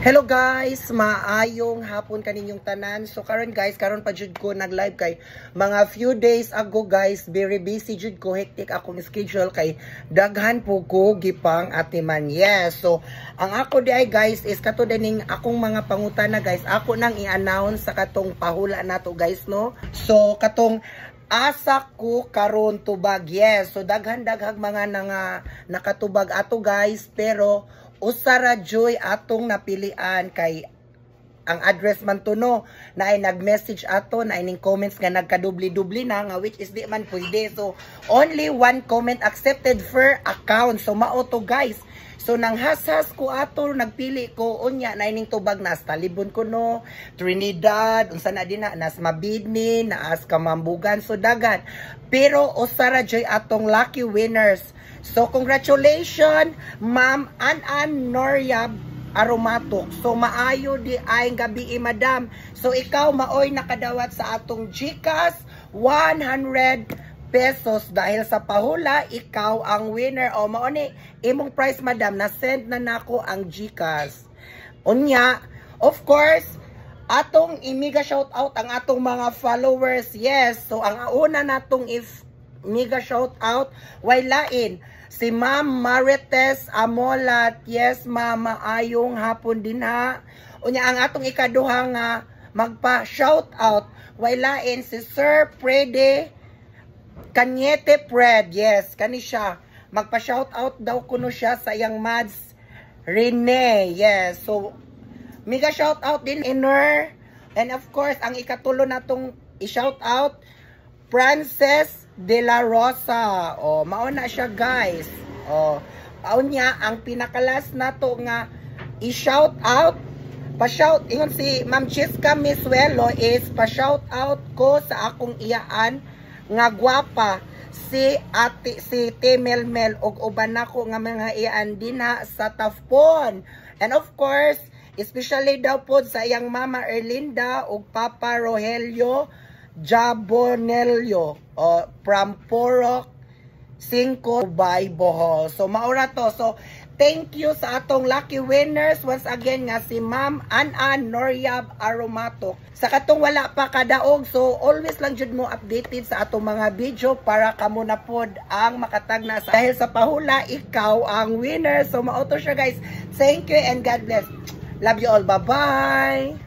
Hello guys, maayong hapon kaninyong tanan. So karon guys, karon pa jud ko nag-live kay mga few days ago guys, very busy jud ko, hectic akong schedule kay daghan po ko gipang atiman. Yes. So ang ako di ay guys is kato dining akong mga pangutana guys. Ako nang i-announce sa katong pahula nato guys no. So katong asa ko karon tubag. Yes. So daghan-daghang mga nakatubag ato guys, pero usara joy atong napilian kay ang address man to no na ay nag-message ato na ining comments nga nagkadubli-dubli na nga which is di man pwede. So only one comment accepted per account. So mao to guys. So nang hashas ko ato nagpili ko unya na ining tubag na Talibon ko no, Trinidad, unsa na din na nas Mabidni, naas Kamambugan, so dagan. Pero usara joy atong lucky winners. So congratulations Ma'am An Noryab Aromatok. So maayo di ay gabi madam. So ikaw maoy nakadawat sa atong GCash 100 pesos dahil sa pahula ikaw ang winner. O mao ni imong prize madam, na send na nako ang GCash. Unya, of course, atong imiga shout out ang atong mga followers. Yes, so ang una natong mega shout out way lain si Ma'am Marites Amolat. Yes, mama, ayong hapon din ha. Unya ang atong ikaduha nga magpa shout out way lain si Sir Prede Kanyete Pred. Yes, kani siya. Magpa shout out daw kuno siya sa iyang Mads Rene. Yes, so mega shout out din inner. And of course, ang ikatulo natong i-shout out Princess De La Rosa. O, mauna siya guys. O, paon niya, ang pinakalas na to nga i-shout out, pa-shout, ingon si Ma'am Chiska Misuelo is pa-shout out ko sa akong iyaan nga gwapa si Timelmel og uban nako nga mga iyaan din ha sa Tafpon. And of course, especially daw po sa iyang Mama Erlinda og Papa Rogelio Jabonelio from Porok 5 by Bohol. So maura to. So thank you sa atong lucky winners once again nga si Ma'am An Noryab Aromatok. Sa katong wala pa kadaog, so always lang jud mo updated sa atong mga video para kamo na pod ang makatagna sa dahil sa pahula ikaw ang winner. So mao to siya guys. Thank you and God bless. Love you all. Bye bye.